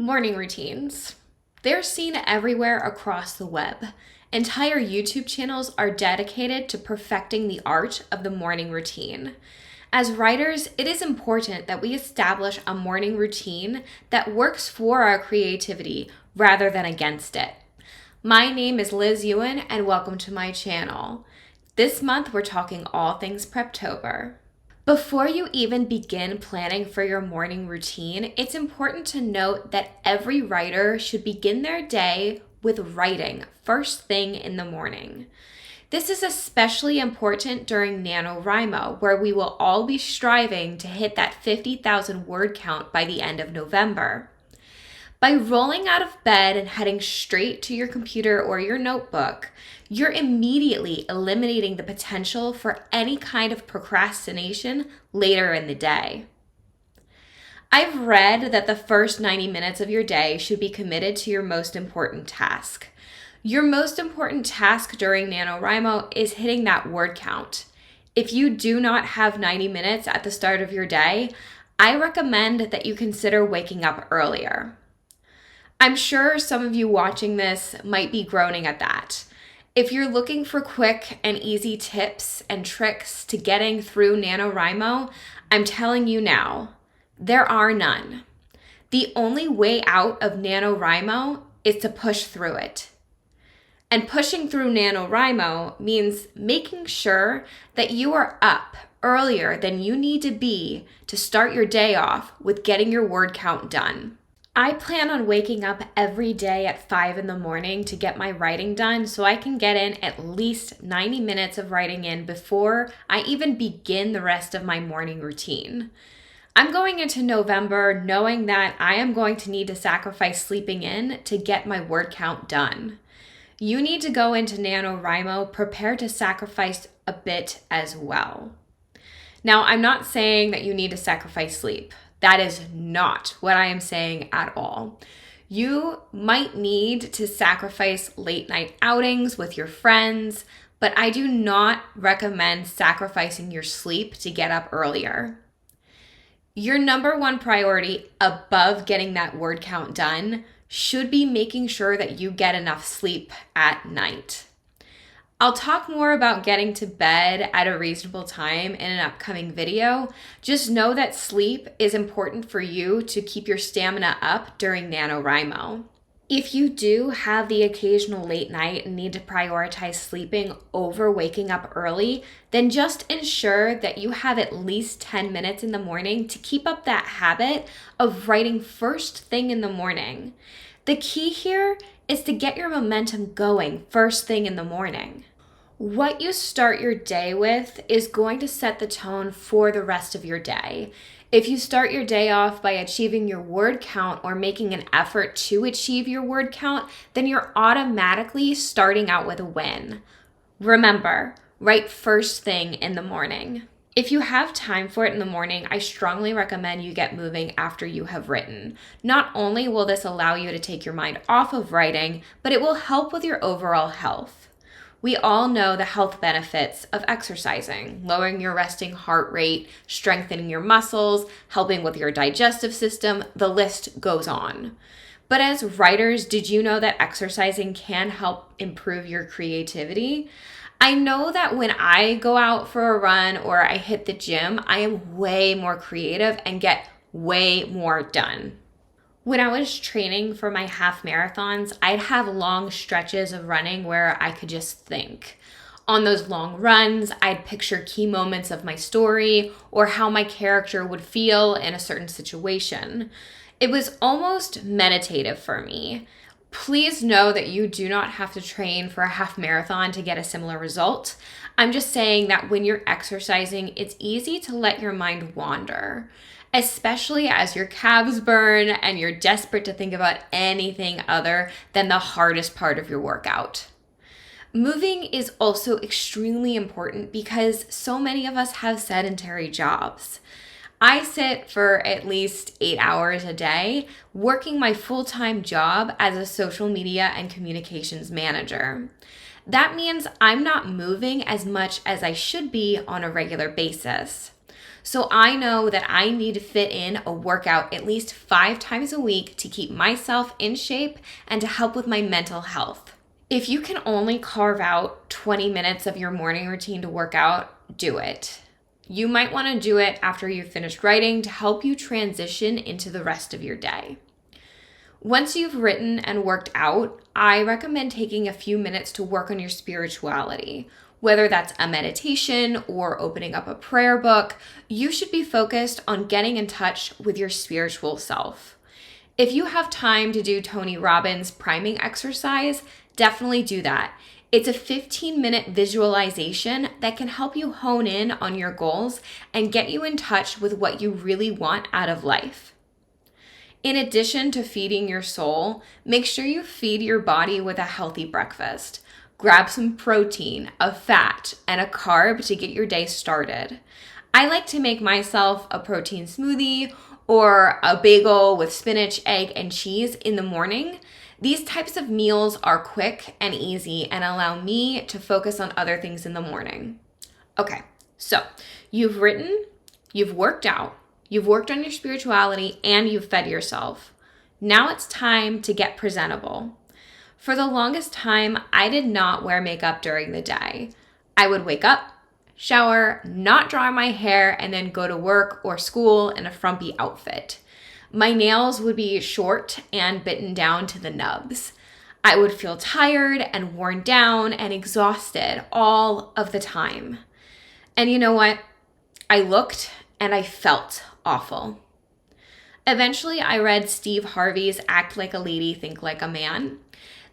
Morning routines. They're seen everywhere across the web. Entire YouTube channels are dedicated to perfecting the art of the morning routine. As writers, it is important that we establish a morning routine that works for our creativity rather than against it. My name is Liz Ewan and welcome to my channel. This month we're talking all things Preptober. Before you even begin planning for your morning routine, it's important to note that every writer should begin their day with writing first thing in the morning. This is especially important during NaNoWriMo, where we will all be striving to hit that 50,000 word count by the end of November. By rolling out of bed and heading straight to your computer or your notebook, you're immediately eliminating the potential for any kind of procrastination later in the day. I've read that the first 90 minutes of your day should be committed to your most important task. Your most important task during NaNoWriMo is hitting that word count. If you do not have 90 minutes at the start of your day, I recommend that you consider waking up earlier. I'm sure some of you watching this might be groaning at that. If you're looking for quick and easy tips and tricks to getting through NaNoWriMo, I'm telling you now, there are none. The only way out of NaNoWriMo is to push through it. And pushing through NaNoWriMo means making sure that you are up earlier than you need to be to start your day off with getting your word count done. I plan on waking up every day at 5 in the morning to get my writing done so I can get in at least 90 minutes of writing in before I even begin the rest of my morning routine. I'm going into November knowing that I am going to need to sacrifice sleeping in to get my word count done. You need to go into NaNoWriMo prepared to sacrifice a bit as well. Now, I'm not saying that you need to sacrifice sleep. That is not what I am saying at all. You might need to sacrifice late night outings with your friends, but I do not recommend sacrificing your sleep to get up earlier. Your number one priority above getting that word count done should be making sure that you get enough sleep at night. I'll talk more about getting to bed at a reasonable time in an upcoming video. Just know that sleep is important for you to keep your stamina up during NaNoWriMo. If you do have the occasional late night and need to prioritize sleeping over waking up early, then just ensure that you have at least 10 minutes in the morning to keep up that habit of writing first thing in the morning. The key here is to get your momentum going first thing in the morning. What you start your day with is going to set the tone for the rest of your day. If you start your day off by achieving your word count or making an effort to achieve your word count, then you're automatically starting out with a win. Remember, write first thing in the morning. If you have time for it in the morning, I strongly recommend you get moving after you have written. Not only will this allow you to take your mind off of writing, but it will help with your overall health. We all know the health benefits of exercising, lowering your resting heart rate, strengthening your muscles, helping with your digestive system, the list goes on. But as writers, did you know that exercising can help improve your creativity? I know that when I go out for a run or I hit the gym, I am way more creative and get way more done. When I was training for my half marathons, I'd have long stretches of running where I could just think. On those long runs, I'd picture key moments of my story or how my character would feel in a certain situation. It was almost meditative for me. Please know that you do not have to train for a half marathon to get a similar result. I'm just saying that when you're exercising, it's easy to let your mind wander, especially as your calves burn and you're desperate to think about anything other than the hardest part of your workout. Moving is also extremely important because so many of us have sedentary jobs. I sit for at least 8 hours a day working my full-time job as a social media and communications manager. That means I'm not moving as much as I should be on a regular basis. So I know that I need to fit in a workout at least 5 times a week to keep myself in shape and to help with my mental health. If you can only carve out 20 minutes of your morning routine to work out, do it. You might want to do it after you've finished writing to help you transition into the rest of your day. Once you've written and worked out, I recommend taking a few minutes to work on your spirituality. Whether that's a meditation or opening up a prayer book, you should be focused on getting in touch with your spiritual self. If you have time to do Tony Robbins' priming exercise, definitely do that. It's a 15-minute visualization that can help you hone in on your goals and get you in touch with what you really want out of life. In addition to feeding your soul, make sure you feed your body with a healthy breakfast. Grab some protein, a fat, and a carb to get your day started. I like to make myself a protein smoothie or a bagel with spinach, egg, and cheese in the morning. These types of meals are quick and easy and allow me to focus on other things in the morning. Okay, so you've written, you've worked out, you've worked on your spirituality, and you've fed yourself. Now it's time to get presentable. For the longest time, I did not wear makeup during the day. I would wake up, shower, not dry my hair, and then go to work or school in a frumpy outfit. My nails would be short and bitten down to the nubs. I would feel tired and worn down and exhausted all of the time. And you know what? I looked and I felt awful. Eventually, I read Steve Harvey's Act Like a Lady, Think Like a Man.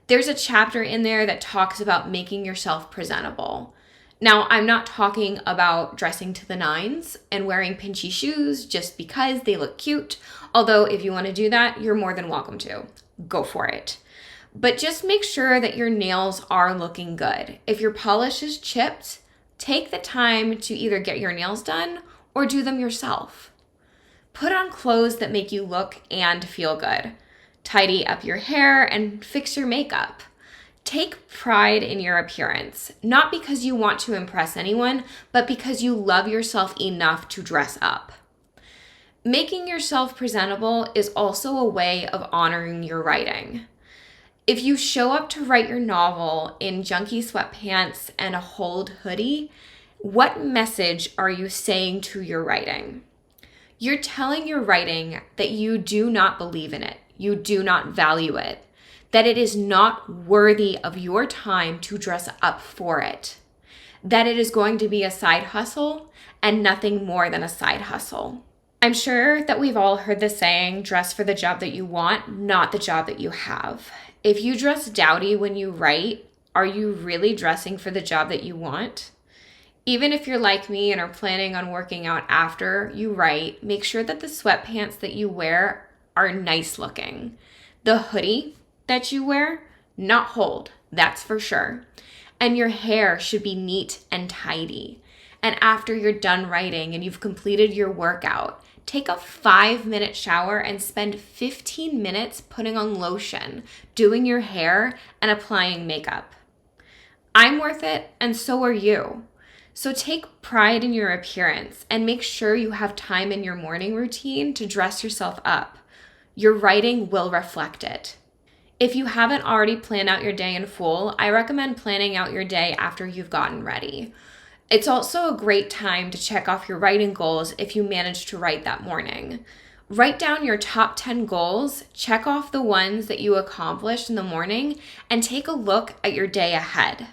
There's a chapter in there that talks about making yourself presentable. Now, I'm not talking about dressing to the nines and wearing pinchy shoes just because they look cute, although if you want to do that, you're more than welcome to. Go for it. But just make sure that your nails are looking good. If your polish is chipped, take the time to either get your nails done or do them yourself. Put on clothes that make you look and feel good. Tidy up your hair and fix your makeup. Take pride in your appearance, not because you want to impress anyone, but because you love yourself enough to dress up. Making yourself presentable is also a way of honoring your writing. If you show up to write your novel in junky sweatpants and a hold hoodie, what message are you saying to your writing? You're telling your writing that you do not believe in it, you do not value it, that it is not worthy of your time to dress up for it, that it is going to be a side hustle and nothing more than a side hustle. I'm sure that we've all heard the saying, dress for the job that you want, not the job that you have. If you dress dowdy when you write, are you really dressing for the job that you want? Even if you're like me and are planning on working out after you write, make sure that the sweatpants that you wear are nice looking. The hoodie that you wear, not hold, that's for sure. And your hair should be neat and tidy. And after you're done writing and you've completed your workout, take a 5-minute shower and spend 15 minutes putting on lotion, doing your hair, and applying makeup. I'm worth it, and so are you. So take pride in your appearance and make sure you have time in your morning routine to dress yourself up. Your writing will reflect it. If you haven't already planned out your day in full, I recommend planning out your day after you've gotten ready. It's also a great time to check off your writing goals if you manage to write that morning. Write down your top 10 goals, check off the ones that you accomplished in the morning, and take a look at your day ahead.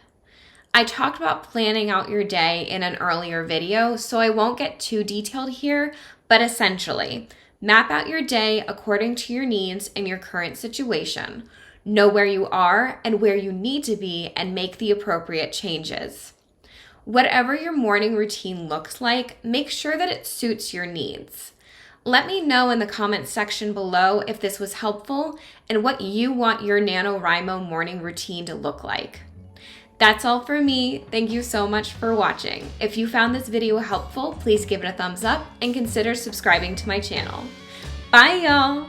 I talked about planning out your day in an earlier video, so I won't get too detailed here, but essentially, map out your day according to your needs and your current situation. Know where you are and where you need to be and make the appropriate changes. Whatever your morning routine looks like, make sure that it suits your needs. Let me know in the comments section below if this was helpful and what you want your NaNoWriMo morning routine to look like. That's all for me. Thank you so much for watching. If you found this video helpful, please give it a thumbs up and consider subscribing to my channel. Bye, y'all!